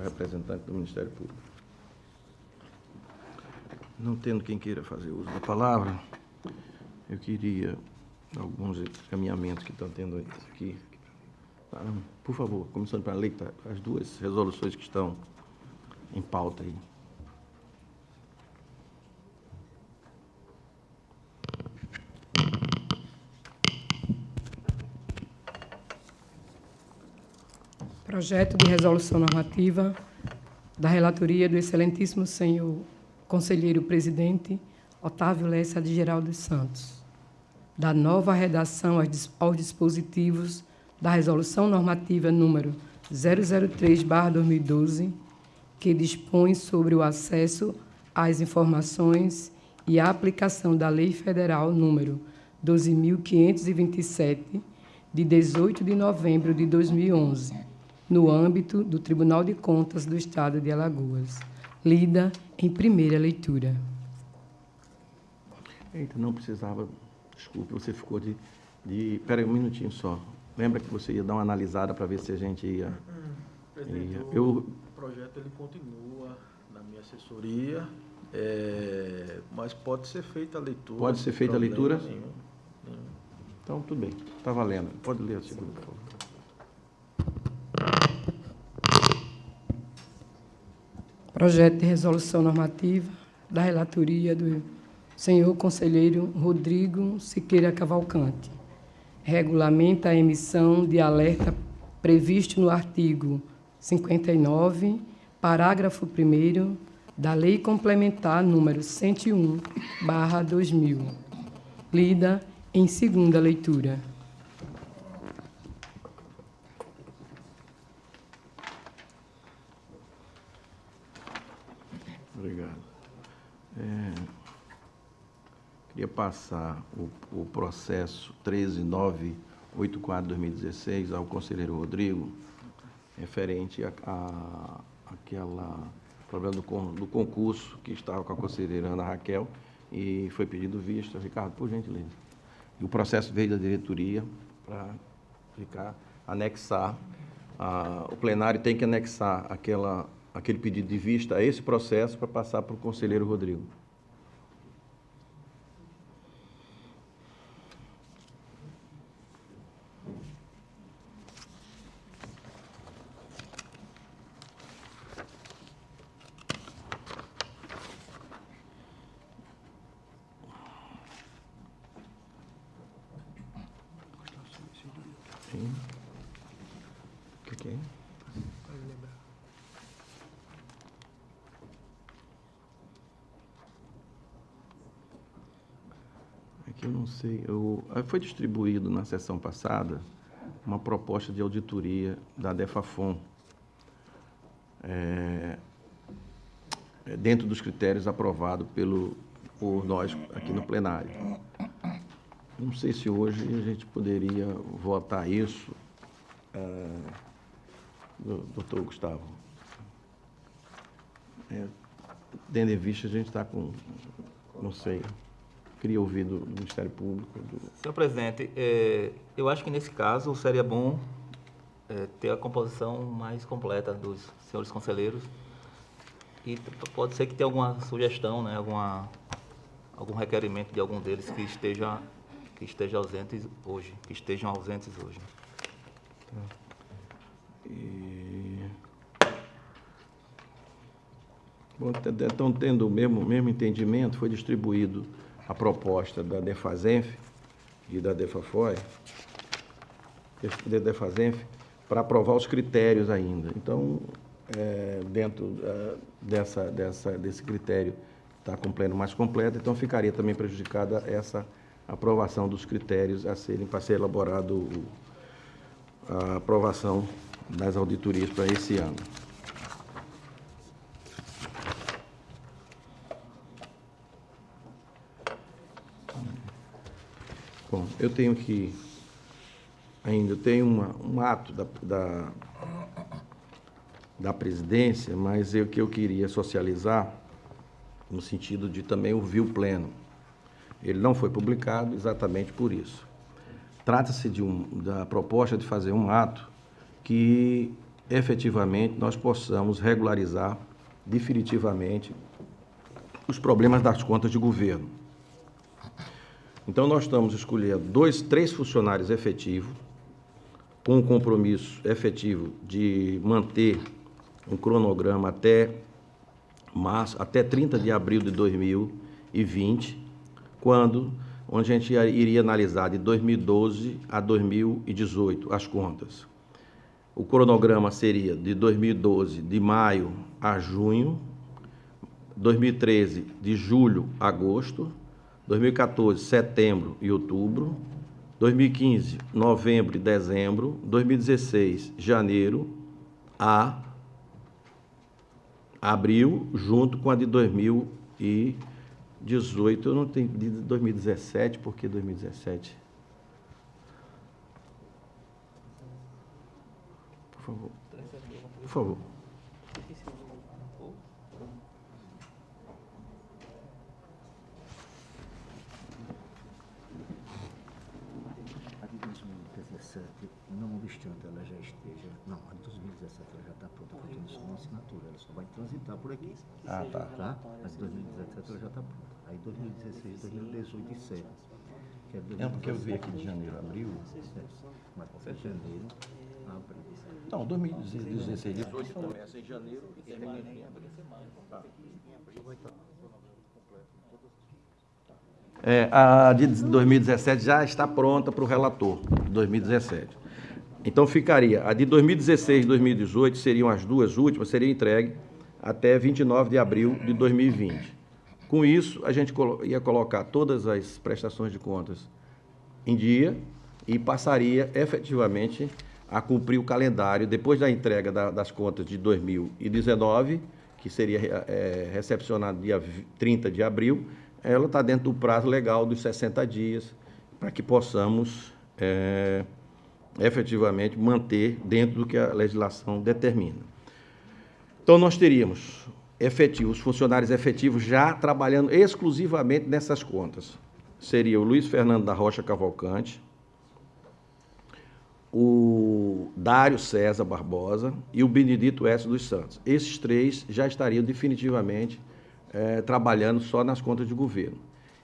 representante do Ministério Público. Não tendo quem queira fazer uso da palavra, eu queria alguns encaminhamentos que estão tendo aqui. Por favor, começando para a lei, as duas resoluções que estão em pauta aí. Projeto de resolução normativa da relatoria do excelentíssimo senhor conselheiro presidente Otávio Lessa de Geraldo dos Santos, da nova redação aos dispositivos da resolução normativa número 003/2012, que dispõe sobre o acesso às informações e a aplicação da Lei Federal número 12.527, de 18 de novembro de 2011, no âmbito do Tribunal de Contas do Estado de Alagoas, lida em primeira leitura. Eita, não precisava, desculpe, você ficou de... Espera aí um minutinho só. Lembra que você ia dar uma analisada para ver se a gente ia... Presidente, o projeto ele continua na minha assessoria, mas pode ser feita a leitura. Pode ser feita a leitura? Sim. Então, tudo bem. Está valendo. Pode ler a segunda, por favor. Projeto de resolução normativa da relatoria do senhor conselheiro Rodrigo Siqueira Cavalcante. Regulamenta a emissão de alerta previsto no artigo 59, parágrafo 1º, da Lei Complementar número 101/2000, lida em segunda leitura. Obrigado. Queria passar o processo 13984/2016 ao conselheiro Rodrigo, referente àquela problema do concurso que estava com a conselheira Ana Raquel e foi pedido vista. Ricardo, por gentileza. E o processo veio da diretoria para anexar. O plenário tem que anexar aquele pedido de vista a esse processo para passar para o conselheiro Rodrigo. Sim. O que é? Eu não sei, foi distribuído na sessão passada uma proposta de auditoria da Defafon, dentro dos critérios aprovados por nós aqui no plenário. Não sei se hoje a gente poderia votar isso, doutor Gustavo. Tendo em vista, a gente está com, não sei... Queria ouvir do Ministério Público. Senhor presidente, eu acho que nesse caso seria bom ter a composição mais completa dos senhores conselheiros e pode ser que tenha alguma sugestão, né, algum requerimento de algum deles que estejam ausentes hoje. Bom, estão tendo o mesmo entendimento, foi distribuído a proposta da Defasenf e da Defafoy, para aprovar os critérios ainda. Então, dentro desse critério está com pleno mais completo, então ficaria também prejudicada essa aprovação dos critérios para ser elaborado a aprovação das auditorias para esse ano. Bom, eu tenho que ainda tenho um ato da presidência, mas que eu queria socializar no sentido de também ouvir o pleno. Ele não foi publicado exatamente por isso. Trata-se da proposta de fazer um ato que efetivamente, nós possamos regularizar definitivamente os problemas das contas de governo. Então, nós estamos escolhendo 3 funcionários efetivos, com o compromisso efetivo de manter um cronograma até março, até 30 de abril de 2020, onde a gente iria analisar de 2012 a 2018 as contas. O cronograma seria de 2012, de maio a junho, 2013, de julho a agosto, 2014, setembro e outubro, 2015, novembro e dezembro, 2016, janeiro a abril, junto com a de 2018. Eu não tenho de 2017, por que 2017? Por favor. Por favor. Não obstante ela já esteja... Não, a de 2017 ela já está pronta, porque não só uma assinatura, ela só vai transitar por aqui. Ah, tá. Tá? A de 2017 ela já está pronta. Aí 2016, 2018 e 7. Que é 2017. É porque eu vi aqui de janeiro a abril. Mas de janeiro a abril. Não, 2016, 18 começa em janeiro e termina em abril. A de 2017 já está pronta para o relator, 2017. Então, ficaria, a de 2016 e 2018 seriam as 2 últimas, seria entregue até 29 de abril de 2020. Com isso, a gente ia colocar todas as prestações de contas em dia e passaria efetivamente a cumprir o calendário depois da entrega das contas de 2019, que seria recepcionado dia 30 de abril. Ela está dentro do prazo legal dos 60 dias, para que possamos efetivamente manter dentro do que a legislação determina. Então, nós teríamos efetivos, funcionários efetivos já trabalhando exclusivamente nessas contas. Seria o Luiz Fernando da Rocha Cavalcante, o Dário César Barbosa e o Benedito S. dos Santos. Esses 3 já estariam definitivamente trabalhando só nas contas de governo.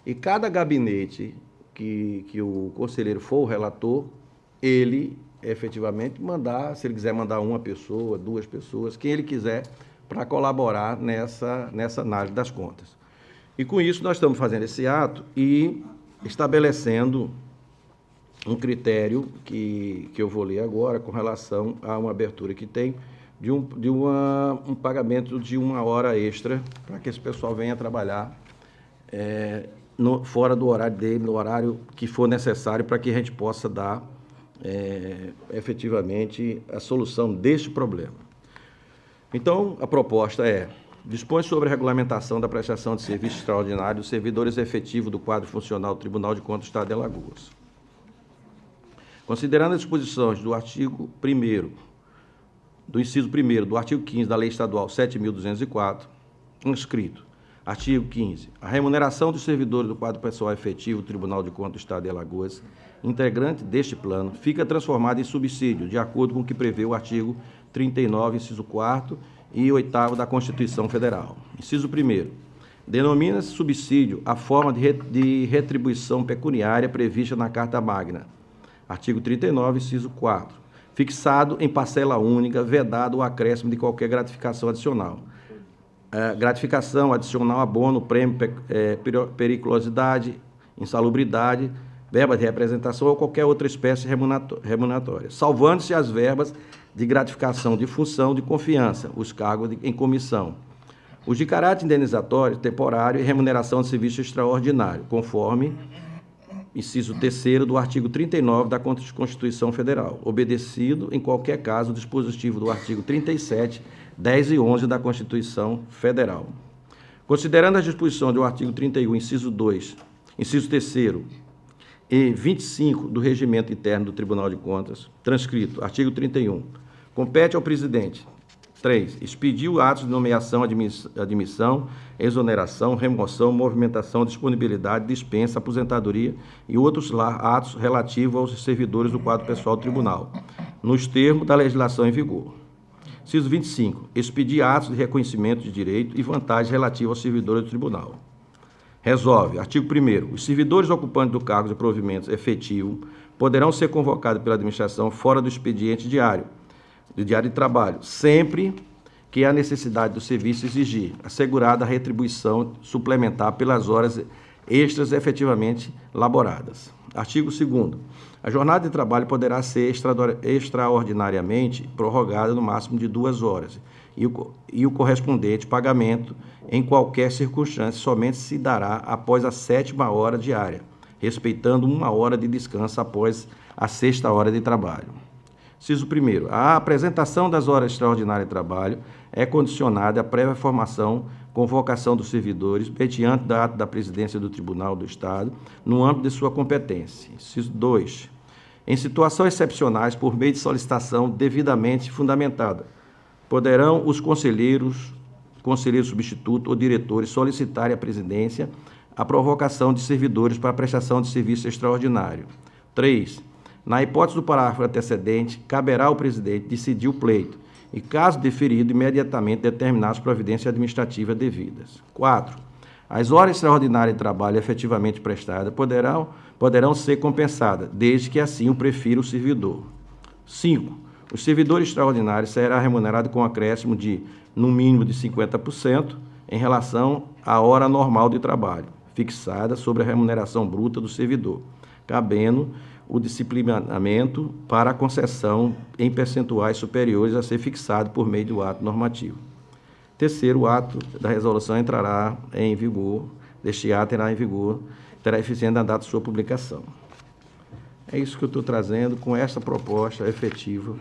E cada gabinete que o conselheiro for o relator, ele efetivamente mandar, se ele quiser mandar 1 pessoa, 2 pessoas, quem ele quiser, para colaborar nessa análise das contas. E com isso nós estamos fazendo esse ato e estabelecendo um critério que eu vou ler agora com relação a uma abertura que tem de um pagamento de 1 hora extra para que esse pessoal venha trabalhar fora do horário dele, no horário que for necessário para que a gente possa dar efetivamente a solução deste problema. Então, a proposta dispõe sobre a regulamentação da prestação de serviço extraordinário dos servidores efetivos do quadro funcional do Tribunal de Contas do Estado de Alagoas. Considerando as disposições do artigo 1º, do inciso 1º do artigo 15 da Lei Estadual 7.204, inscrito, artigo 15, a remuneração dos servidores do quadro pessoal efetivo do Tribunal de Contas do Estado de Alagoas, integrante deste plano, fica transformada em subsídio, de acordo com o que prevê o artigo 39, inciso 4º e 8º da Constituição Federal. Inciso 1º, denomina-se subsídio a forma de retribuição pecuniária prevista na Carta Magna. Artigo 39, inciso 4º. Fixado em parcela única, vedado o acréscimo de qualquer gratificação adicional. Gratificação adicional, abono, prêmio, periculosidade, insalubridade, verba de representação ou qualquer outra espécie remuneratória, salvando-se as verbas de gratificação de função de confiança, os cargos em comissão, os de caráter indenizatório, temporário e remuneração de serviço extraordinário, conforme inciso 3º do artigo 39 da Constituição Federal, obedecido, em qualquer caso, o dispositivo do artigo 37, 10 e 11 da Constituição Federal. Considerando as disposições do artigo 31, inciso 2, inciso 3º e 25 do Regimento Interno do Tribunal de Contas, transcrito, artigo 31, compete ao presidente: 3. Expedir atos de nomeação, admissão, exoneração, remoção, movimentação, disponibilidade, dispensa, aposentadoria e outros atos relativos aos servidores do quadro pessoal do tribunal, nos termos da legislação em vigor. Inciso 25. Expedir atos de reconhecimento de direito e vantagens relativos aos servidores do tribunal. Resolve. Artigo 1º. Os servidores ocupantes do cargo de provimentos efetivo poderão ser convocados pela administração fora do expediente diário, do diário de trabalho, sempre que a necessidade do serviço exigir, assegurada a retribuição suplementar pelas horas extras efetivamente laboradas. Artigo 2º. A jornada de trabalho poderá ser extraordinariamente prorrogada no máximo de 2 horas e o correspondente pagamento em qualquer circunstância somente se dará após a 7ª hora diária, respeitando 1 hora de descanso após a 6ª hora de trabalho. Inciso 1º. A apresentação das horas extraordinárias de trabalho é condicionada à prévia formação, convocação dos servidores, mediante da ato da presidência do Tribunal do Estado, no âmbito de sua competência. Inciso 2. Em situações excepcionais, por meio de solicitação devidamente fundamentada, poderão os conselheiro substituto ou diretores solicitarem à presidência a provocação de servidores para prestação de serviço extraordinário. 3. Na hipótese do parágrafo antecedente, caberá ao presidente decidir o pleito e, caso deferido, imediatamente determinar as providências administrativas devidas. 4. As horas extraordinárias de trabalho efetivamente prestadas poderão ser compensadas, desde que assim o prefira o servidor. 5. Os servidores extraordinários serão remunerados com acréscimo de, no mínimo, de 50% em relação à hora normal de trabalho, fixada sobre a remuneração bruta do servidor, cabendo o disciplinamento para a concessão em percentuais superiores a ser fixado por meio do ato normativo. Terceiro, o ato da resolução entrará em vigor, deste ato terá eficiência na data de sua publicação. É isso que eu estou trazendo com essa proposta efetiva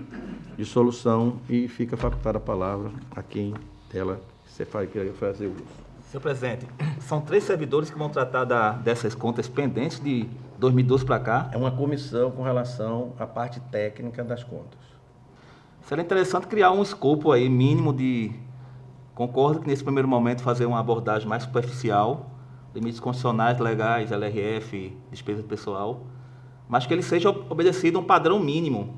de solução e fica facultada a palavra a quem dela você quer fazer uso. Senhor presidente, são 3 servidores que vão tratar dessas contas pendentes de 2012 para cá. É uma comissão com relação à parte técnica das contas. Seria interessante criar um escopo aí mínimo de... Concordo que nesse primeiro momento fazer uma abordagem mais superficial, limites constitucionais, legais, LRF, despesa pessoal, mas que ele seja obedecido a um padrão mínimo.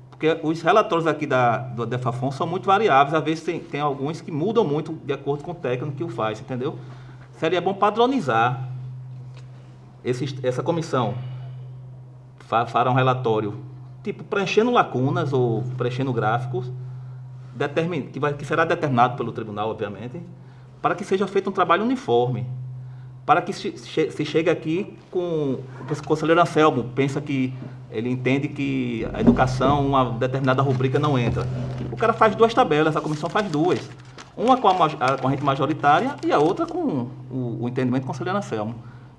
Porque os relatórios aqui do DEFAFON são muito variáveis, às vezes tem alguns que mudam muito de acordo com o técnico que o faz, entendeu? Seria bom padronizar essa comissão, fará um relatório, tipo, preenchendo lacunas ou preenchendo gráficos, que será determinado pelo tribunal, obviamente, para que seja feito um trabalho uniforme, para que se chegue aqui com... O conselheiro Anselmo pensa que ele entende que a educação, uma determinada rubrica não entra. O cara faz 2 tabelas, a comissão faz 2. Uma com a corrente majoritária e a outra com o entendimento do conselheiro Anselmo,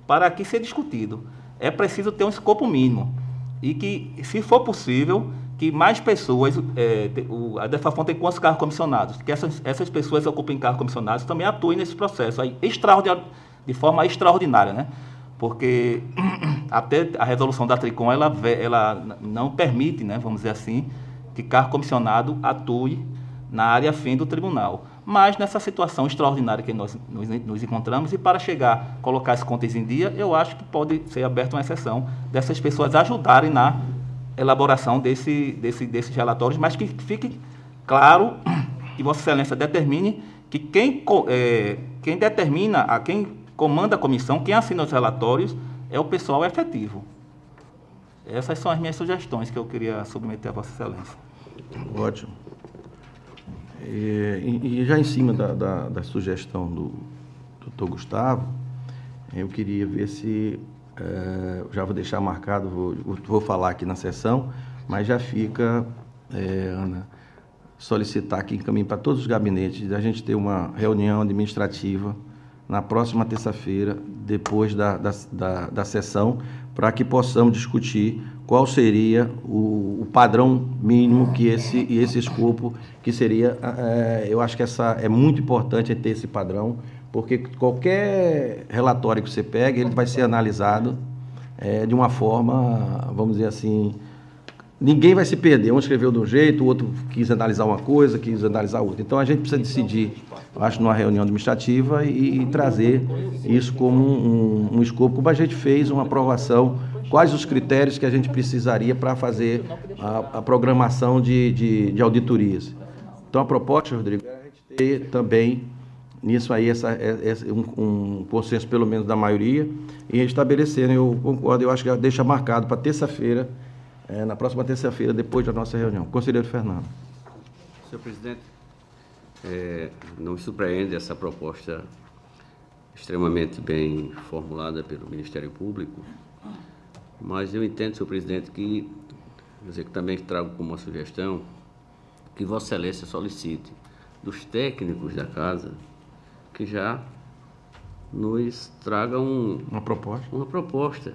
para aqui ser discutido. É preciso ter um escopo mínimo e que, se for possível, que mais pessoas, a DEFAFON tem quantos cargos comissionados, que essas pessoas que ocupem cargos comissionados também atuem nesse processo aí, de forma extraordinária, né? Porque até a resolução da TRICOM, ela não permite, né, vamos dizer assim, que cargo comissionado atue na área fim do tribunal. Mas nessa situação extraordinária que nós nos encontramos, e para colocar as contas em dia, eu acho que pode ser aberta uma exceção dessas pessoas ajudarem na elaboração desses relatórios, mas que fique claro que Vossa Excelência determine que quem determina, quem comanda a comissão, quem assina os relatórios, é o pessoal efetivo. Essas são as minhas sugestões que eu queria submeter a Vossa Excelência. Ótimo. E já em cima da sugestão do doutor Gustavo, eu queria ver se... já vou deixar marcado, vou falar aqui na sessão, mas já fica, Ana, solicitar aqui, encaminho para todos os gabinetes, a gente ter uma reunião administrativa na próxima terça-feira, depois da sessão, para que possamos discutir qual seria o padrão mínimo que esse escopo, que seria, eu acho que é muito importante ter esse padrão, porque qualquer relatório que você pegue, ele vai ser analisado de uma forma, vamos dizer assim, ninguém vai se perder. Um escreveu de um jeito, o outro quis analisar uma coisa, quis analisar outra. Então, a gente precisa decidir, eu acho, numa reunião administrativa e trazer isso como um escopo, como a gente fez uma aprovação, quais os critérios que a gente precisaria para fazer a programação de auditorias. Então, a proposta, Rodrigo, é a gente ter também nisso aí um consenso, pelo menos, da maioria, e estabelecendo, eu concordo, eu acho que deixa marcado para terça-feira, na próxima terça-feira, depois da nossa reunião. Conselheiro Fernando. Senhor presidente, não me surpreende essa proposta extremamente bem formulada pelo Ministério Público, mas eu entendo, senhor presidente, que também trago como uma sugestão que Vossa Excelência solicite dos técnicos da casa que já nos tragam uma proposta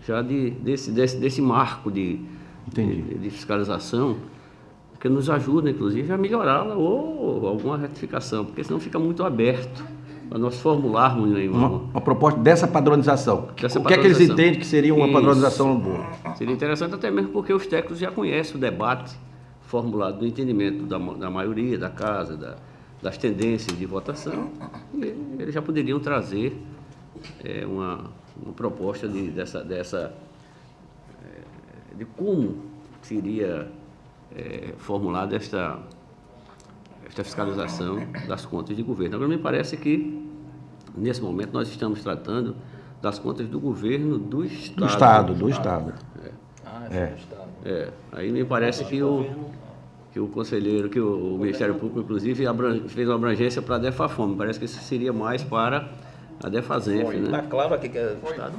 já desse marco de fiscalização, que nos ajuda, inclusive, a melhorá-la ou alguma retificação, porque senão fica muito aberto para nós formularmos uma proposta dessa padronização. O que é que eles entendem que seria uma padronização boa? Seria interessante até mesmo porque os técnicos já conhecem o debate formulado no entendimento da maioria da casa, das tendências de votação, e eles já poderiam trazer uma proposta de como seria formulada esta fiscalização das contas de governo. Agora, me parece que, nesse momento, nós estamos tratando das contas do governo do Estado. Do Estado. Aí me parece que o conselheiro, que o Ministério Público, inclusive, fez uma abrangência para a DEFAFOM. Me parece que isso seria mais para a DEFAZENF, né? Está claro aqui que é o Estado.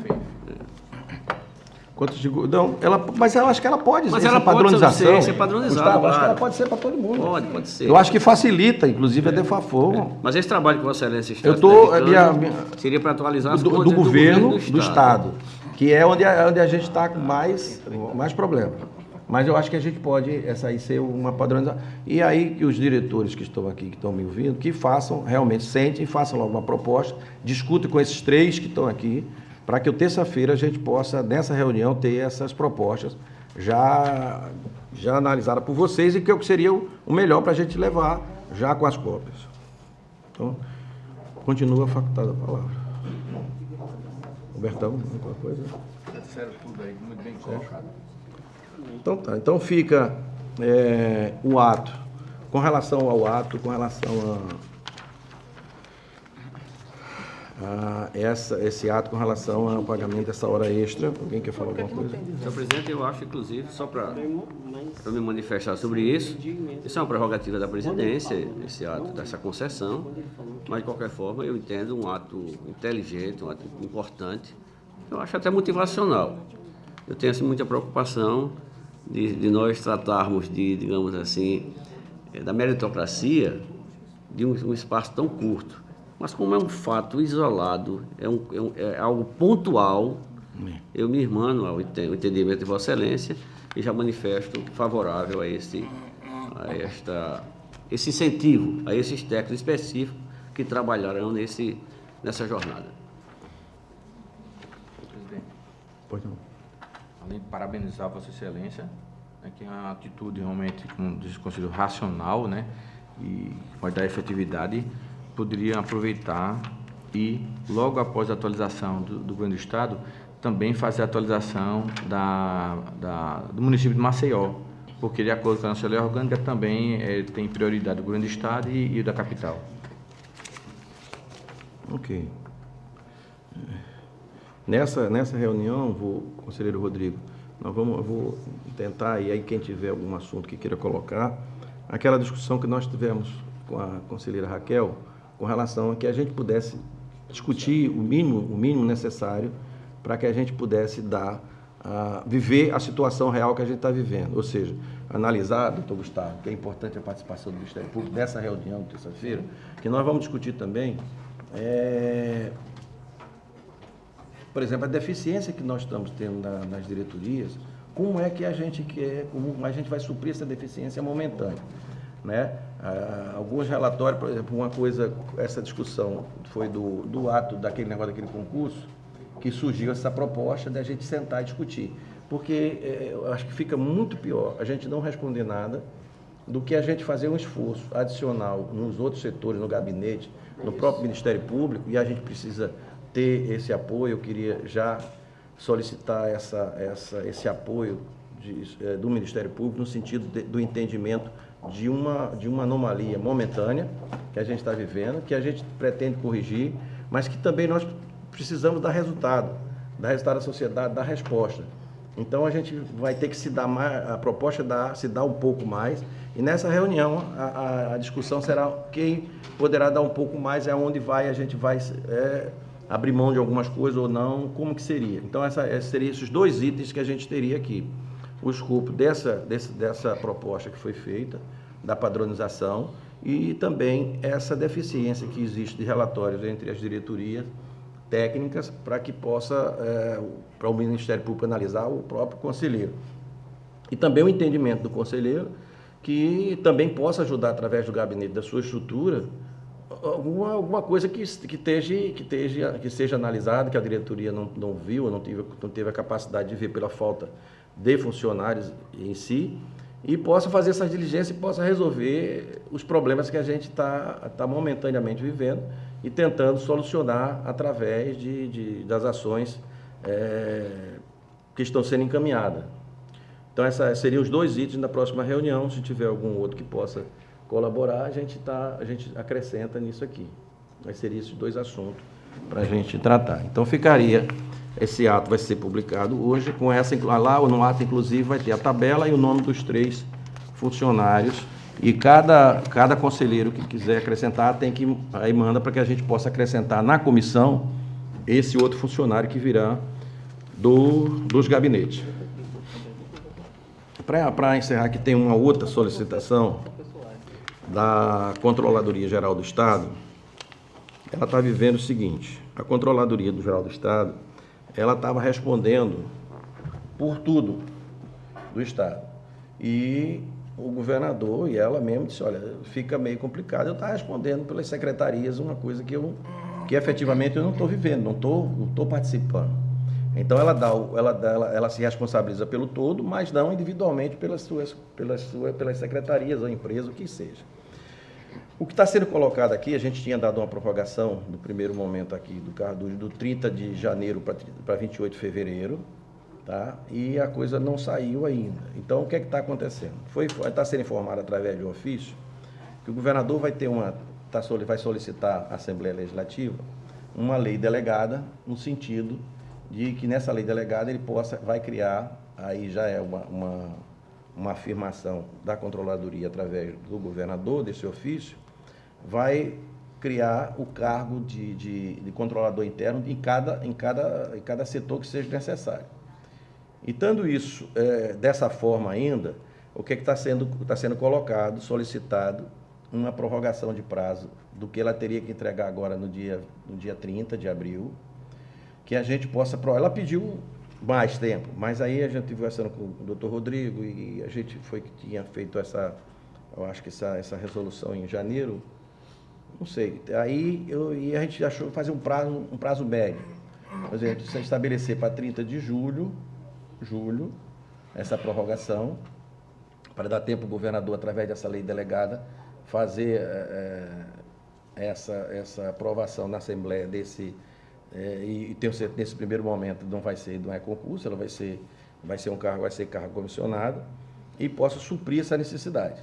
Não, mas eu acho que ela pode Mas ser ela essa padronização. Pode ser padronizada, Gustavo, acho que claro. ela pode ser para todo mundo. Pode ser. Eu acho que facilita, inclusive, a DEFAFOM. Mas esse trabalho que Vossa Excelência está seria para atualizar as do contas governo do Estado, que é onde a gente está com mais problema. Mas eu acho que a gente pode, essa aí ser uma padronização. E aí que os diretores que estão aqui, que estão me ouvindo, que façam, realmente sentem, façam logo uma proposta, discutam com esses 3 que estão aqui, para que terça-feira a gente possa, nessa reunião, ter essas propostas já analisadas por vocês e que seria o melhor para a gente levar já com as cópias. Então, continua facultada a palavra. Robertão, alguma coisa? Disseram tudo aí, muito bem colocado. Então tá, então fica o ato, com relação ao ato, com relação esse ato com relação ao pagamento dessa hora extra. Alguém quer falar alguma coisa? Senhor presidente, eu acho, inclusive, só para me manifestar sobre isso é uma prerrogativa da presidência, esse ato dessa concessão, mas, de qualquer forma, eu entendo um ato inteligente, um ato importante, eu acho até motivacional. Eu tenho assim, muita preocupação de nós tratarmos digamos assim, da meritocracia de um espaço tão curto. Mas como é um fato isolado, é algo pontual, eu me irmano ao entendimento de Vossa Excelência e já manifesto favorável a esse incentivo, a esses técnicos específicos que trabalharão nessa jornada. Presidente, Pois não. além de parabenizar Vossa Excelência, que é uma atitude realmente, como diz o Conselho, racional, né, e vai dar efetividade, poderia aproveitar e, logo após a atualização do governo do Estado, também fazer a atualização do município de Maceió, porque, de acordo com a nossa lei orgânica, também tem prioridade do governo do Estado e o da capital. Ok. Nessa reunião, conselheiro Rodrigo, eu vou tentar, e aí quem tiver algum assunto que queira colocar, aquela discussão que nós tivemos com a conselheira Raquel, com relação a que a gente pudesse discutir o mínimo necessário para que a gente pudesse viver a situação real que a gente está vivendo. Ou seja, analisar, doutor Gustavo, que é importante a participação do Ministério Público nessa reunião de terça-feira, que nós vamos discutir também, por exemplo, a deficiência que nós estamos tendo nas diretorias, como é que a gente vai suprir essa deficiência momentânea, né? Alguns relatórios, por exemplo, essa discussão foi do ato daquele negócio, daquele concurso, que surgiu essa proposta de a gente sentar e discutir. Porque eu acho que fica muito pior a gente não responder nada do que a gente fazer um esforço adicional nos outros setores, no gabinete, no próprio Ministério Público, e a gente precisa ter esse apoio. Eu queria já solicitar esse apoio do Ministério Público no sentido do entendimento de uma anomalia momentânea que a gente está vivendo, que a gente pretende corrigir, mas que também nós precisamos dar resultado da sociedade, dar resposta. Então a gente vai ter que se dar mais, a proposta é se dar um pouco mais, e nessa reunião a discussão será quem poderá dar um pouco mais, é onde a gente vai abrir mão de algumas coisas ou não, como que seria. Então seriam esses 2 itens que a gente teria aqui. O escopo dessa proposta que foi feita, da padronização, e também essa deficiência que existe de relatórios entre as diretorias técnicas para que possa, para o Ministério Público analisar o próprio conselheiro. E também o entendimento do conselheiro, que também possa ajudar, através do gabinete, da sua estrutura, alguma coisa que seja analisada, que a diretoria não viu, ou não teve a capacidade de ver pela falta de funcionários em si, e possa fazer essa diligência e possa resolver os problemas que a gente está momentaneamente vivendo e tentando solucionar através das ações que estão sendo encaminhadas. Então, esses seriam os 2 itens da próxima reunião. Se tiver algum outro que possa colaborar, a gente acrescenta nisso aqui. Mas seriam esses 2 assuntos para a gente tratar. Então, esse ato vai ser publicado hoje, com lá no ato, inclusive, vai ter a tabela e o nome dos 3 funcionários, e cada conselheiro que quiser acrescentar, aí manda para que a gente possa acrescentar na comissão esse outro funcionário que virá dos gabinetes. Para encerrar, aqui tem uma outra solicitação da Controladoria Geral do Estado. Ela está vivendo o seguinte: a Controladoria Geral do Estado, ela estava respondendo por tudo do Estado. E o governador e ela mesmo disse, olha, fica meio complicado, eu estava respondendo pelas secretarias uma coisa que efetivamente eu não estou vivendo, não estou participando. Então ela se responsabiliza pelo todo, mas não individualmente pelas secretarias, ou empresa, o que seja. O que está sendo colocado aqui, a gente tinha dado uma prorrogação no primeiro momento aqui do 30 de janeiro para 28 de fevereiro, tá? E a coisa não saiu ainda. Então, o que é que está acontecendo? Está sendo informado através de um ofício que o governador vai solicitar à Assembleia Legislativa uma lei delegada, no sentido de que nessa lei delegada ele vai criar, aí já é uma afirmação da Controladoria através do governador, desse ofício, vai criar o cargo de controlador interno em cada setor que seja necessário. E tanto isso, dessa forma ainda, o que está sendo colocado, solicitado, uma prorrogação de prazo do que ela teria que entregar agora no dia 30 de abril, que a gente possa... Ela pediu mais tempo, mas aí a gente esteve conversando com o doutor Rodrigo e a gente tinha feito eu acho que essa resolução em janeiro, não sei, e a gente achou fazer um prazo médio, por exemplo, se estabelecer para 30 de julho, essa prorrogação, para dar tempo ao governador, através dessa lei delegada, fazer essa aprovação na Assembleia e nesse primeiro momento não é concurso, ela vai ser cargo comissionado, e possa suprir essa necessidade.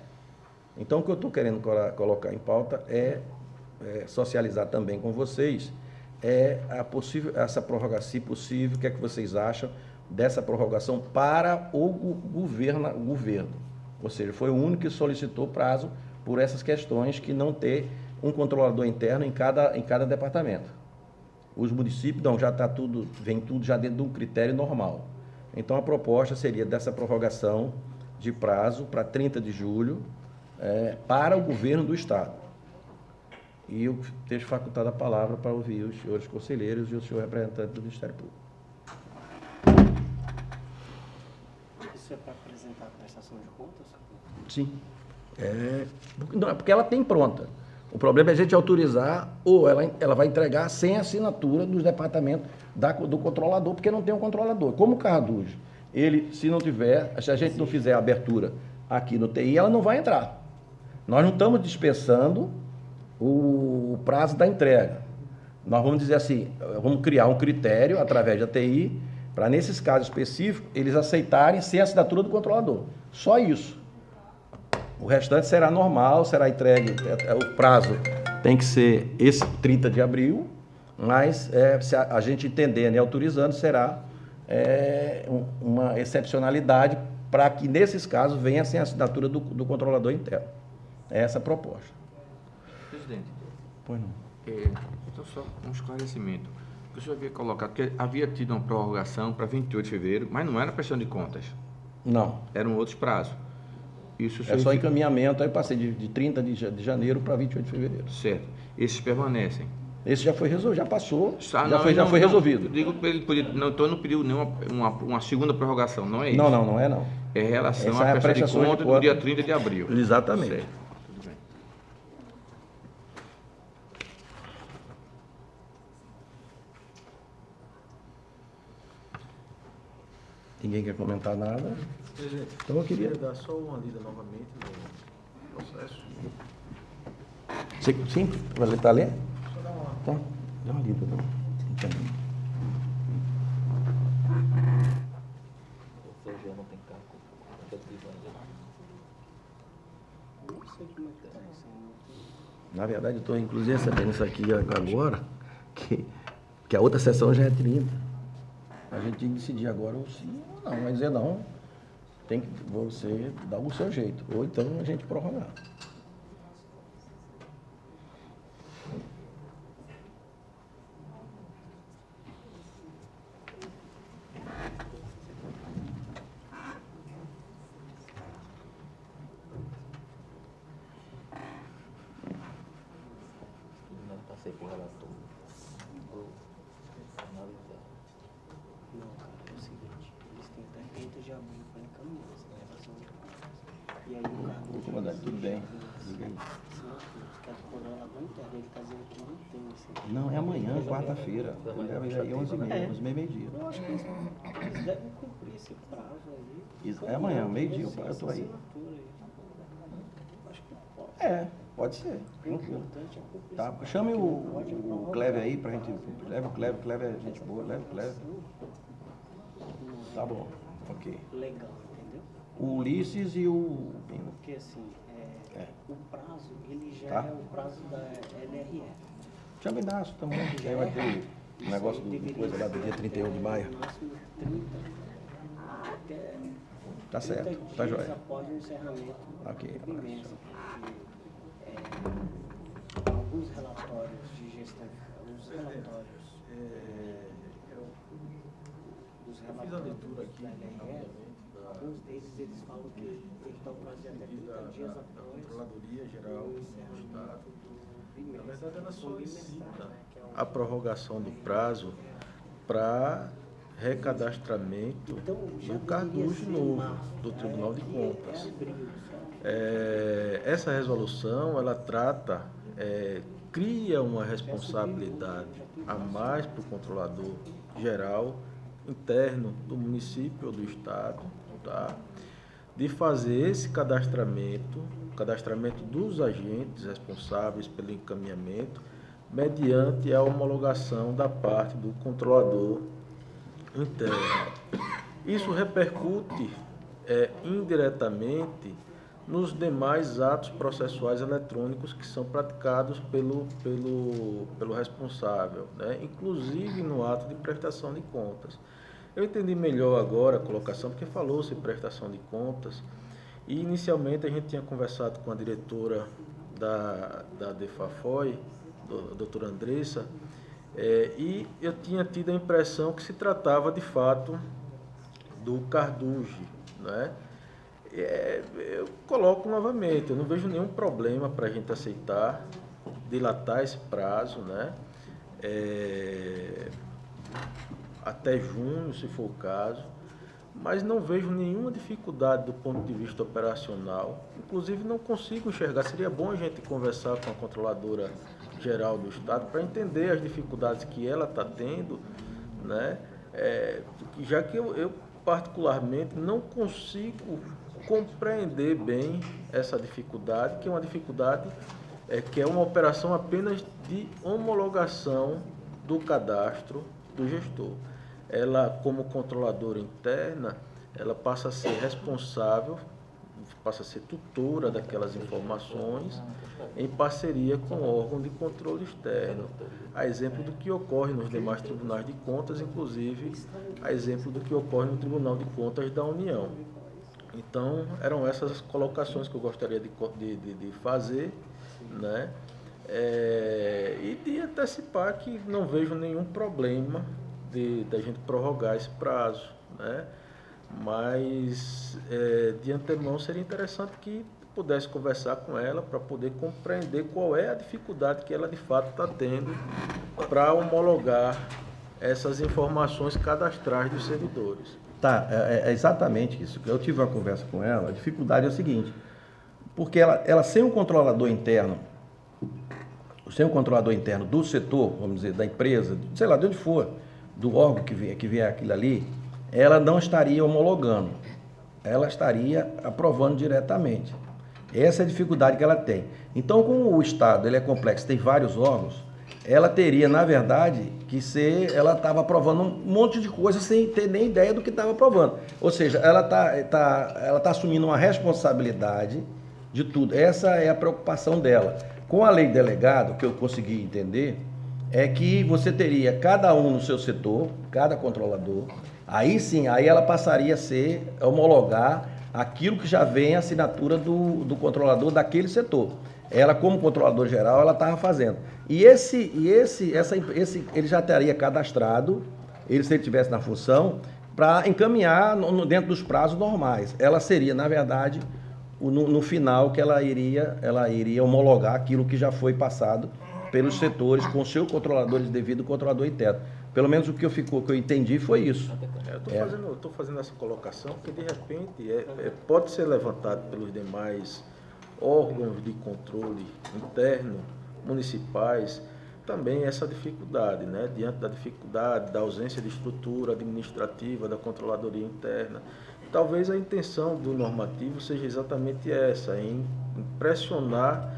Então, o que eu estou querendo colocar em pauta é socializar também com vocês essa prorrogação, se possível, o que é que vocês acham dessa prorrogação para o governo. Ou seja, foi o único que solicitou prazo por essas questões, que não ter um controlador interno em cada departamento. Os municípios, não, já está vem tudo já dentro de um critério normal. Então, a proposta seria dessa prorrogação de prazo para 30 de julho para o governo do Estado. E eu deixo facultada a palavra para ouvir os senhores conselheiros e o senhor representante do Ministério Público. Isso é para apresentar a prestação de contas? Sim. Porque ela tem pronta. O problema é a gente autorizar, ou ela vai entregar sem assinatura dos departamentos do controlador, porque não tem um controlador. Como o Carduz, se a gente não fizer a abertura aqui no TI, ela não vai entrar. Nós não estamos dispensando o prazo da entrega. Nós vamos dizer assim, vamos criar um critério através da TI, para nesses casos específicos, eles aceitarem sem assinatura do controlador. Só isso. O restante será normal, será entregue, o prazo tem que ser esse 30 de abril, mas se a gente entendendo e autorizando, será uma excepcionalidade para que, nesses casos, venha sem a assinatura do controlador interno. É essa a proposta. Presidente, Pois não. então só um esclarecimento. O senhor havia colocado que havia tido uma prorrogação para 28 de fevereiro, mas não era prestação de contas, Não. eram outros prazos. Isso o É senhor só encaminhamento, aí eu passei de 30 de janeiro para 28 de fevereiro. Certo. Esses permanecem. Esse já foi resolvido, já passou, Ah, já foi resolvido. Eu digo que ele podia, então não pediu nenhuma uma segunda prorrogação, não é isso? Não é não. É em relação Essa à é a prestação de prestação de contas do conta. dia 30 de abril. Exatamente. Certo. Tudo bem. Ninguém quer comentar nada. Presidente, Então eu queria... dar só uma lida novamente no processo. Sim, vai estar lendo? Só dar uma... Então, dá uma lida. Entendi. O seu não tem carro efetivo ainda. Não sei como é que tá isso aí. Na verdade, eu estou inclusive recebendo isso aqui agora, que a outra sessão já é 30. A gente tem que decidir agora o sim ou não. Mas dizer não, tem que você dar o seu jeito. Ou então a gente prorrogar. Não passei por relator. Vou analisar. Não, cara, é o seguinte, eles têm até 30 de abril para encaminhar essa gravação. E aí o cargo... Comandante, tudo bem. Diga aí. Quer explorar lá no interno, ele está dizendo que não tem esse... Não, é amanhã, quarta-feira. Leva aí 11h30, meio-dia. Eu acho que eles devem cumprir esse prazo aí. Isso, é amanhã, meio-dia, eu tô aí. Acho que pode. Pode ser. O Tranquilo. importante é cumprir Tá, esse chame prazo. o Cleber aí pra gente. Leva o Cleber é gente boa, leva o Cleber. Tá bom, ok. Legal, entendeu? O Ulisses e o Pino. Porque assim, o prazo, ele já Tá. é o prazo da LRF. Chama Inácio também, que aí vai ter o negócio do coisa lá do dia 31 de maio. No máximo 30 até Tá certo, 30 tá dias joia. após o encerramento Ok, do trimestre. Porque alguns relatórios de gestão, os relatórios dos relatórios da LRF, alguns deles eles falam que tem que estar o prazo de até 30 dias após Controladoria Geral o do encerramento Estado. do trimestre. Na verdade, ela São solicita bimestrais, né, que é a prorrogação do prazo para recadastramento Então, já do deveria carducho ser novo março, do Tribunal de aqui Contas. É abril, sabe? Essa resolução, ela trata, cria uma responsabilidade a mais para o controlador geral interno do município ou do estado, tá? De fazer esse cadastramento dos agentes responsáveis pelo encaminhamento, mediante a homologação da parte do controlador interno. Isso repercute indiretamente nos demais atos processuais eletrônicos que são praticados pelo responsável, né? Inclusive no ato de prestação de contas. Eu entendi melhor agora a colocação, porque falou-se em prestação de contas, e inicialmente a gente tinha conversado com a diretora da DEFAFOI, a doutora Andressa, e eu tinha tido a impressão que se tratava de fato do carduche, né? Eu coloco novamente, eu não vejo nenhum problema para a gente aceitar, dilatar esse prazo, né? Até junho, se for o caso, mas não vejo nenhuma dificuldade do ponto de vista operacional. Inclusive, não consigo enxergar. Seria bom a gente conversar com a controladora geral do Estado para entender as dificuldades que ela está tendo, né? Já que eu particularmente não consigo compreender bem essa dificuldade, que é uma dificuldade que é uma operação apenas de homologação do cadastro do gestor. Ela, como controladora interna, ela passa a ser responsável, passa a ser tutora daquelas informações em parceria com o órgão de controle externo, a exemplo do que ocorre nos demais tribunais de contas, inclusive a exemplo do que ocorre no Tribunal de Contas da União. Então, eram essas as colocações que eu gostaria de fazer, né? E de antecipar que não vejo nenhum problema da gente prorrogar esse prazo, né? Mas de antemão seria interessante que pudesse conversar com ela para poder compreender qual é a dificuldade que ela de fato está tendo para homologar essas informações cadastrais dos servidores. Tá, é exatamente isso. Eu tive uma conversa com ela, a dificuldade é o seguinte, porque ela sem um controlador interno, do setor, vamos dizer, da empresa, sei lá, de onde for, do órgão que vier aquilo ali, ela não estaria homologando, ela estaria aprovando diretamente. Essa é a dificuldade que ela tem. Então, como o Estado ele é complexo, tem vários órgãos, ela teria, na verdade, ela estava aprovando um monte de coisa sem ter nem ideia do que estava aprovando. Ou seja, ela tá assumindo uma responsabilidade de tudo. Essa é a preocupação dela. Com a lei delegado, que eu consegui entender, é que você teria cada um no seu setor, cada controlador, aí sim, aí ela passaria a homologar aquilo que já vem a assinatura do controlador daquele setor. Ela, como controlador geral, ela estava fazendo. E ele já estaria cadastrado, se ele estivesse na função, para encaminhar dentro dos prazos normais. Ela seria, na verdade, no final que ela iria homologar aquilo que já foi passado pelos setores com seus controladores devido ao controlador interno. Pelo menos o que eu entendi foi isso. Eu estou fazendo essa colocação porque, de repente, pode ser levantado pelos demais órgãos de controle interno, municipais, também essa dificuldade, né? Diante da dificuldade, da ausência de estrutura administrativa, da controladoria interna. Talvez a intenção do normativo seja exatamente essa, em pressionar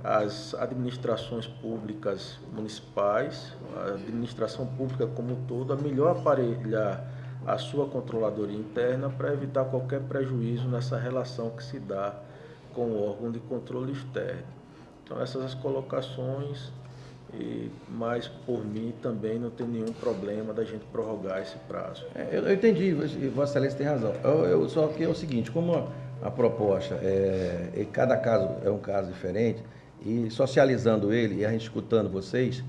as administrações públicas municipais, a administração pública como um todo, a melhor aparelhar a sua controladoria interna para evitar qualquer prejuízo nessa relação que se dá com o órgão de controle externo. Então, essas as colocações, mas por mim também não tem nenhum problema da gente prorrogar esse prazo. Eu entendi, Vossa Excelência tem razão. Só que é o seguinte, como a proposta, cada caso é um caso diferente, e socializando ele e a gente escutando vocês,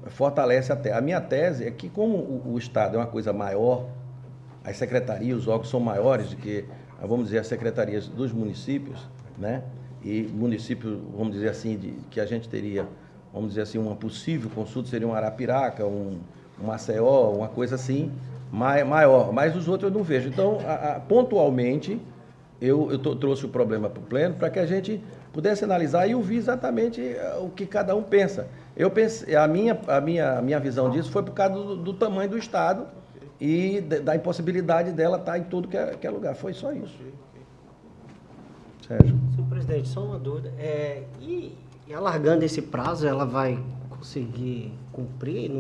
fortalece até. A minha tese é que, como o Estado é uma coisa maior, as secretarias, os órgãos são maiores do que, vamos dizer, as secretarias dos municípios, né? E município, vamos dizer assim, que a gente teria, vamos dizer assim, uma possível consulta seria um Arapiraca, um Maceió, uma coisa assim, maior. Mas os outros eu não vejo. Então, pontualmente, eu trouxe o problema para o pleno para que a gente pudesse analisar e ouvir exatamente o que cada um pensa. Eu pensei, a minha visão disso foi por causa do tamanho do Estado e da impossibilidade dela estar em tudo que é lugar. Foi só isso. Sérgio. Senhor presidente, só uma dúvida. E alargando esse prazo, ela vai conseguir cumprir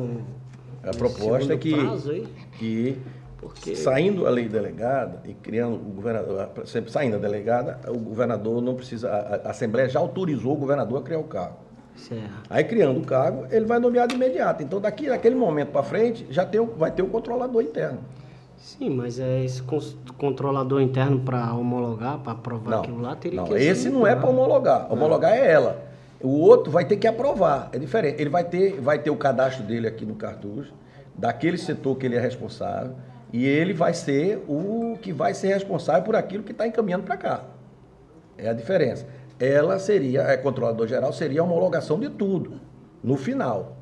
a proposta é que porque saindo a lei delegada e criando o governador, sempre saindo a delegada, o governador não precisa, a Assembleia já autorizou o governador a criar o cargo. Certo. Aí, criando o cargo, ele vai nomear de imediato. Então, daquele momento para frente, vai ter o controlador interno. Sim, mas esse controlador interno para homologar, para aprovar aquilo lá, teria que ser... Não, esse não é para homologar. Homologar é ela. O outro vai ter que aprovar. É diferente. Ele vai ter o cadastro dele aqui no cartucho, daquele setor que ele é responsável, e ele vai ser o que vai ser responsável por aquilo que está encaminhando para cá. É a diferença. Ela seria, controlador geral, seria a homologação de tudo, no final.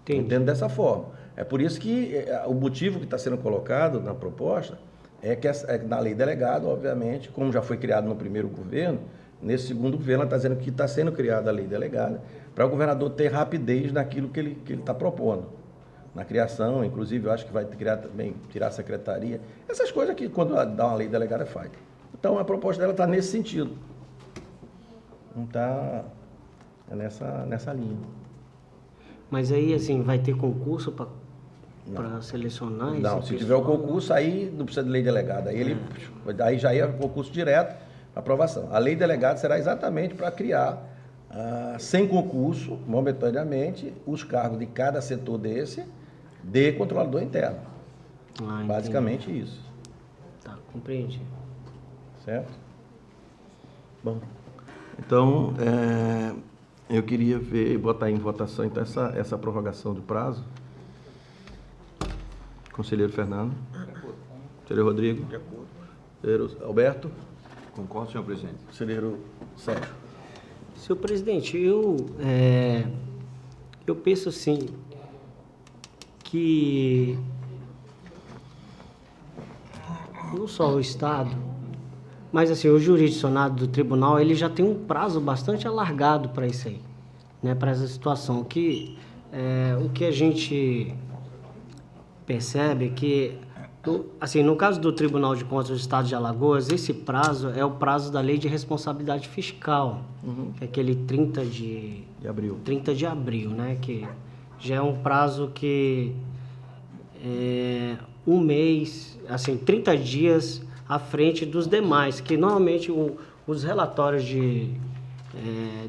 Entendo dessa forma. É por isso que o motivo que está sendo colocado na proposta é que na lei delegada, obviamente, como já foi criado no primeiro governo, nesse segundo governo está dizendo que está sendo criada a lei delegada para o governador ter rapidez naquilo que ele está propondo. Na criação, inclusive, eu acho que vai criar também, tirar a secretaria. Essas coisas que, quando dá uma lei delegada, faz. Então, a proposta dela está nesse sentido. Não está nessa linha. Mas aí, assim, vai ter concurso para selecionar esse Não, se tiver o concurso, aí não precisa de lei delegada. Aí já ia concurso direto, aprovação. A lei delegada será exatamente para criar, sem concurso, momentaneamente, os cargos de cada setor desse de controlador interno. Entendi. Basicamente isso. Tá, compreendi. Certo? Bom, então, eu queria botar em votação então, essa prorrogação do prazo. Conselheiro Fernando. Conselheiro Rodrigo. De acordo. Conselheiro Alberto. Concordo, senhor presidente. Conselheiro Sérgio. Senhor presidente, eu penso assim que não só o Estado, mas assim, o jurisdicionado do tribunal, ele já tem um prazo bastante alargado para isso aí, né, para essa situação. O que a gente percebe é que, no caso do Tribunal de Contas do Estado de Alagoas, esse prazo é o prazo da Lei de Responsabilidade Fiscal, que é aquele 30 de abril, né, que já é um prazo que um mês, 30 dias à frente dos demais, que normalmente os relatórios de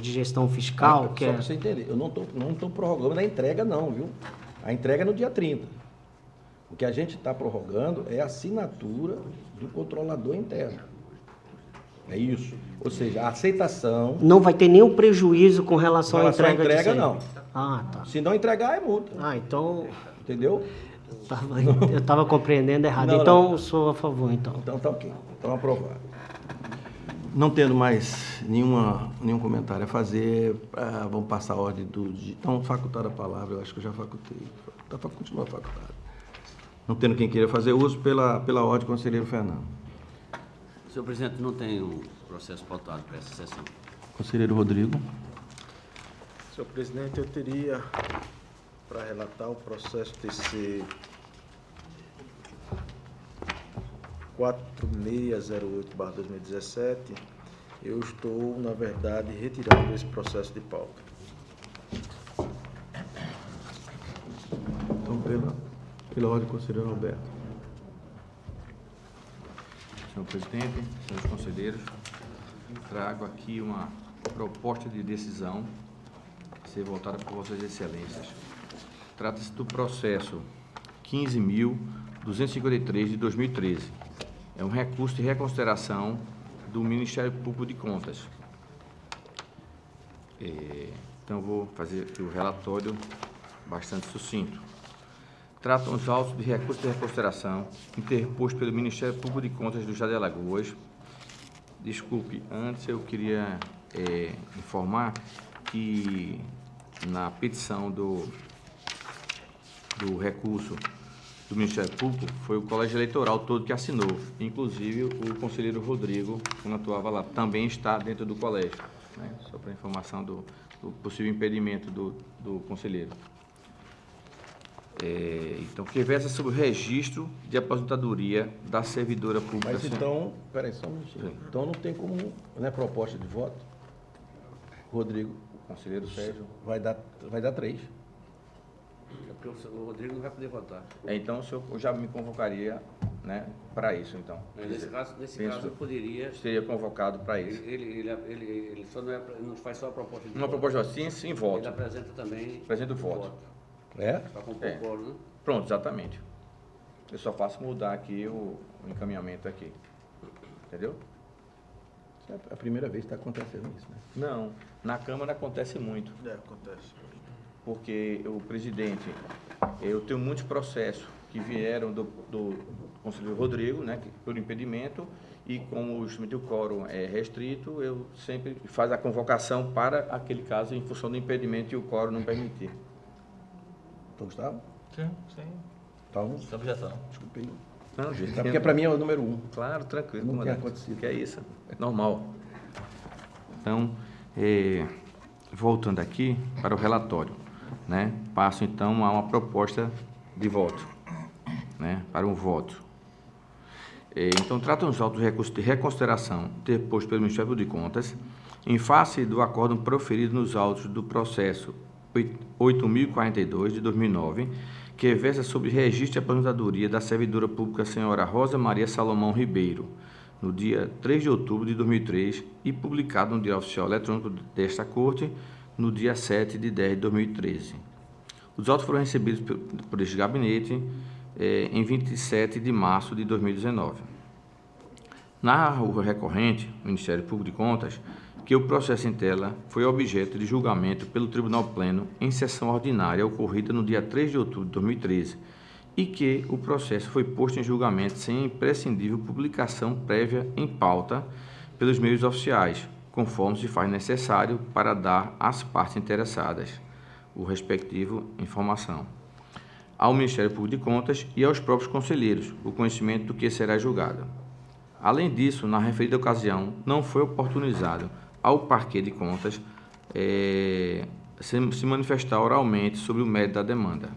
gestão fiscal... Só para você entender, eu não estou prorrogando a entrega não, viu? A entrega é no dia 30. O que a gente está prorrogando é a assinatura do controlador interno. É isso. Ou seja, a aceitação... Não vai ter nenhum prejuízo com relação à entrega disso aí. não. Ah, tá. Se não entregar, é multa. Ah, então... Entendeu? Eu estava compreendendo errado. Não, então, não. sou a favor, então. Então tá ok. Então aprovado. Não tendo mais nenhum comentário a fazer, vamos passar a ordem Então, facultada a palavra, eu acho que eu já facultei. Continua facultado. Não tendo quem queira fazer uso, pela ordem, conselheiro Fernando. Senhor presidente, não tem um processo pautado para essa sessão. Conselheiro Rodrigo. Senhor presidente, eu teria para relatar o processo TC 4608/2017. Eu estou, na verdade, retirando esse processo de pauta. Então, pela ordem, conselheiro Alberto. Senhor presidente, senhores conselheiros, trago aqui uma proposta de decisão a ser votada por vossas excelências. Trata-se do processo 15.253 de 2013. É um recurso de reconsideração do Ministério Público de Contas. Então, vou fazer aqui o relatório bastante sucinto. Tratam os autos de recurso de reconsideração interposto pelo Ministério Público de Contas do Estado de Alagoas. Desculpe, antes eu queria informar que na petição do recurso do Ministério Público foi o Colégio Eleitoral todo que assinou, inclusive o conselheiro Rodrigo, quando atuava lá, também está dentro do colégio, né? Só para informação do possível impedimento do conselheiro. Então, que versa sobre o registro de aposentadoria da servidora pública. Mas então, peraí, só um minutinho. Sim. Então não tem como, não é proposta de voto? Rodrigo, O conselheiro Sérgio. vai dar 3. É porque o Rodrigo não vai poder votar. Então, o senhor já me convocaria, né, para isso, então. Nesse caso eu poderia... Seria convocado para isso. Ele só não faz só a proposta de Uma voto. proposta assim, sim, voto. Ele apresenta também... Apresenta o voto. É? Para compor o quórum, né? Pronto, exatamente. Eu só faço mudar aqui o encaminhamento aqui. Entendeu? É a primeira vez que está acontecendo isso, né? Não, na Câmara acontece muito. Acontece. Porque o presidente, eu tenho muitos processos que vieram do conselheiro Rodrigo, né, por impedimento, e como o quórum é restrito, eu sempre faço a convocação para aquele caso em função do impedimento e o quórum não permitir. Então, Gustavo? Sim. Então, Sem objeção. desculpe aí. Não, gente. Porque para mim é o número 1. Claro, tranquilo. Não tem comandante. acontecido. Que é isso, normal. Então, voltando aqui para o relatório, né? Passo então a uma proposta de voto, né? Para um voto. Então, tratam os autos de recurso de reconsideração interposto pelo Ministério Público de Contas, em face do acórdão proferido nos autos do processo 8.042 de 2009, que versa sobre registro de aposentadoria da servidora pública senhora Rosa Maria Salomão Ribeiro, no dia 3 de outubro de 2003 e publicado no Diário Oficial Eletrônico desta Corte no dia 7 de 10 de 2013. Os autos foram recebidos por este gabinete em 27 de março de 2019. Narra o recorrente, o Ministério Público de Contas, que o processo em tela foi objeto de julgamento pelo Tribunal Pleno em sessão ordinária ocorrida no dia 3 de outubro de 2013 e que o processo foi posto em julgamento sem a imprescindível publicação prévia em pauta pelos meios oficiais, conforme se faz necessário para dar às partes interessadas o respectivo informação, ao Ministério Público de Contas e aos próprios conselheiros o conhecimento do que será julgado. Além disso, na referida ocasião, não foi oportunizado ao Parquet de Contas se manifestar oralmente sobre o mérito da demanda.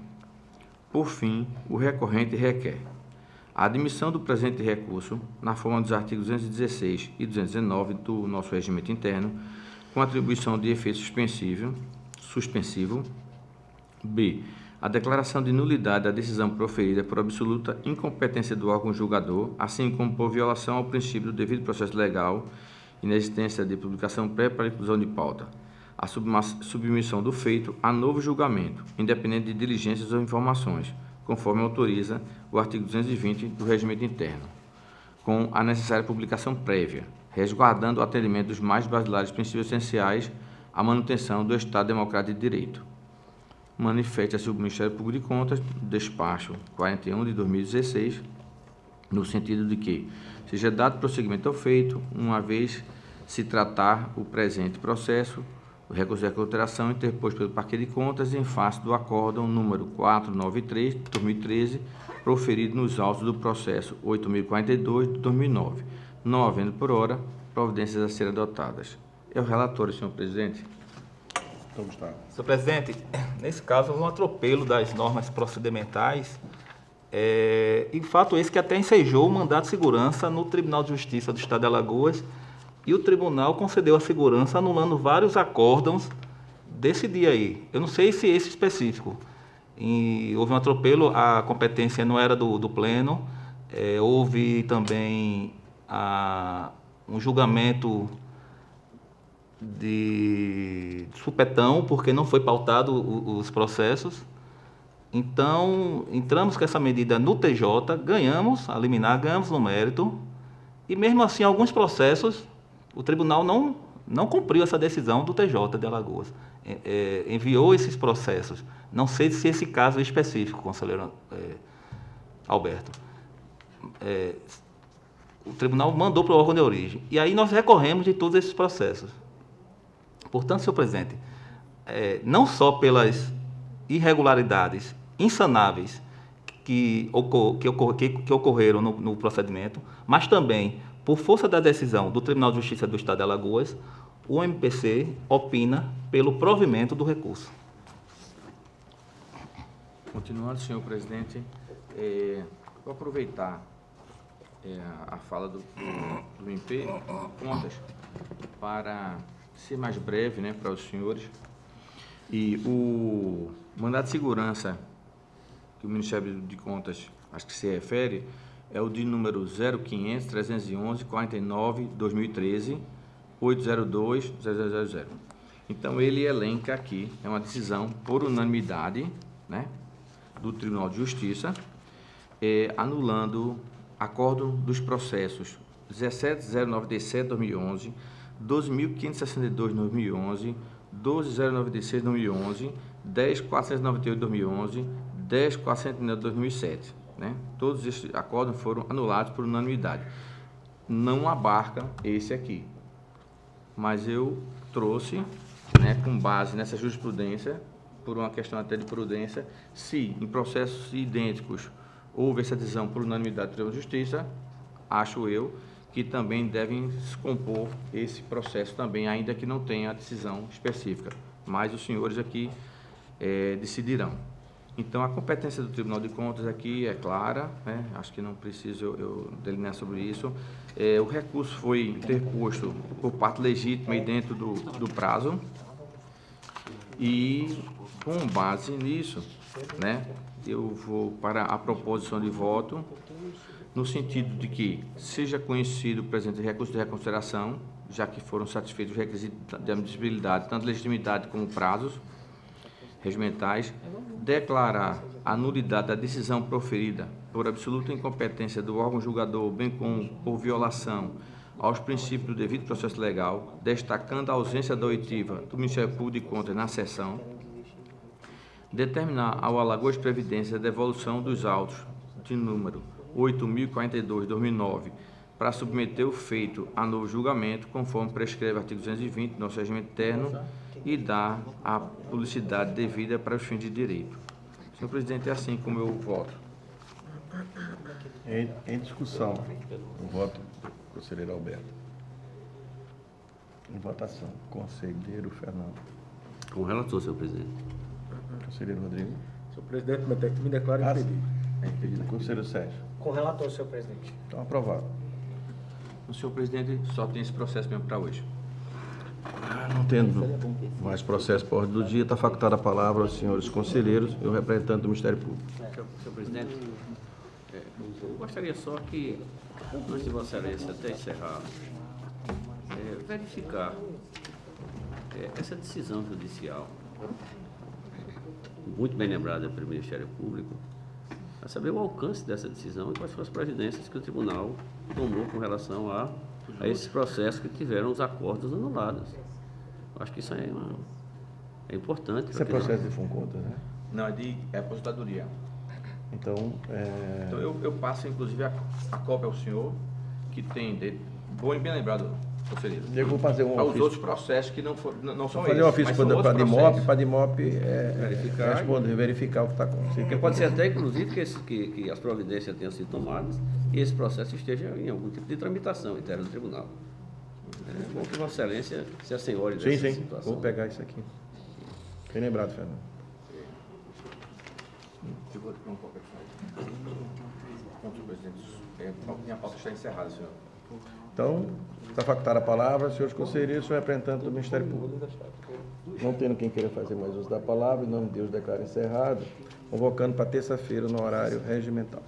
Por fim, o recorrente requer a admissão do presente recurso na forma dos artigos 216 e 219 do nosso regimento interno, com atribuição de efeito suspensivo. B. A declaração de nulidade da decisão proferida por absoluta incompetência do órgão julgador, assim como por violação ao princípio do devido processo legal, inexistência de publicação prévia para inclusão de pauta. A submissão do feito a novo julgamento, independente de diligências ou informações, conforme autoriza o artigo 220 do regimento interno, com a necessária publicação prévia, resguardando o atendimento dos mais basilares princípios essenciais à manutenção do Estado Democrático de Direito. Manifesta-se o Ministério Público de Contas, despacho 41 de 2016, no sentido de que seja dado prosseguimento ao feito, uma vez se tratar o presente processo, o recurso de recuperação interposto pelo Parquet de Contas em face do acórdão número 493 de 2013, proferido nos autos do processo 8.042 de 2009, não havendo por hora providências a serem adotadas. É o relator, senhor presidente. Senhor presidente, nesse caso houve um atropelo das normas procedimentais e fato esse que até ensejou o mandato de segurança no Tribunal de Justiça do Estado de Alagoas e o tribunal concedeu a segurança anulando vários acórdãos desse dia aí. Eu não sei se esse específico. Houve um atropelo, a competência não era do pleno, houve também um julgamento de supetão, porque não foi pautado os processos. Então, entramos com essa medida no TJ, ganhamos a liminar, ganhamos no mérito, e mesmo assim, alguns processos, o tribunal não cumpriu essa decisão do TJ de Alagoas. Enviou esses processos. Não sei se esse caso é específico, conselheiro Alberto. O tribunal mandou para o órgão de origem. E aí nós recorremos de todos esses processos. Portanto, senhor presidente, não só pelas irregularidades insanáveis que ocorreram no procedimento, mas também por força da decisão do Tribunal de Justiça do Estado de Alagoas, o MPC opina pelo provimento do recurso. Continuando, senhor presidente, vou aproveitar a fala do MP Contas para ser mais breve, né, para os senhores. E o mandato de segurança que o Ministério de Contas acho que se refere é o de número 0500-311-49-2013, 802-0000. Então, ele elenca aqui, é uma decisão por unanimidade, né, do Tribunal de Justiça, anulando acórdão dos processos 17.097-2011, 12.562-2011, 12.096-2011, 10.498-2011, 10.409-2007. Né? Todos esses acórdãos foram anulados por unanimidade. Não abarca esse aqui. Mas eu trouxe, né, com base nessa jurisprudência, por uma questão até de prudência, se em processos idênticos houve essa decisão por unanimidade do Tribunal de Justiça, acho eu que também devem se compor esse processo também, ainda que não tenha a decisão específica. Mas os senhores aqui decidirão. Então, a competência do Tribunal de Contas aqui é clara, né? Acho que não preciso eu delinear sobre isso. O recurso foi interposto por parte legítima e dentro do prazo. E, com base nisso, né, eu vou para a proposição de voto no sentido de que seja conhecido o presente recurso de reconsideração, já que foram satisfeitos os requisitos de admissibilidade, tanto legitimidade como prazos regimentais, declarar a nulidade da decisão proferida por absoluta incompetência do órgão julgador, bem como por violação aos princípios do devido processo legal, destacando a ausência da oitiva do Ministério Público de Contas na sessão, determinar ao Alagoas Previdência a devolução dos autos de número 8.042/2009 para submeter o feito a novo julgamento, conforme prescreve o artigo 220 do nosso regimento interno, e dar a publicidade devida para os fins de direito. Senhor presidente, é assim como eu voto. Em discussão, o voto do conselheiro Alberto. Em votação, conselheiro Fernando. Com o relator, senhor presidente. Conselheiro Rodrigo. Senhor presidente, me declaro impedido. Conselheiro Sérgio. Com o relator, senhor presidente. Então, aprovado. O senhor presidente só tem esse processo mesmo para hoje. Não tendo mais processo por ordem do dia, está facultada a palavra aos senhores conselheiros e o representante do Ministério Público. Senhor presidente, eu gostaria só que, antes de Vossa Excelência até encerrar, verificar essa decisão judicial, muito bem lembrada pelo Ministério Público, para saber o alcance dessa decisão e quais foram as providências que o tribunal tomou com relação a esses processos que tiveram os acordos anulados. Eu acho que isso é importante. Isso é processo de Funcontas, né? Não, é aposentadoria. Então, Então, eu passo, inclusive, a cópia ao senhor, que tem, bem lembrado, conselheiro. eu vou fazer um Para os ofício. outros processos que não são Fazer esses, um ofício mas são para outros a DIMOP, processos. para a DIMOP Verificar. responder, verificar o que está acontecendo. Porque pode ser até, inclusive, que as providências tenham sido tomadas e esse processo esteja em algum tipo de tramitação interna do tribunal. É bom que Vossa Excelência se assenhore dessa Sim, sim. situação. Vou pegar isso aqui. Bem lembrado, Fernando. Eu vou ter um pouco aqui. Não, senhor presidente. Minha pauta está encerrada, senhor. Então, está facultada a palavra, senhores conselheiros, senhor representante do Ministério Público. Não tendo quem queira fazer mais uso da palavra, em nome de Deus declaro encerrado, convocando para terça-feira no horário regimental.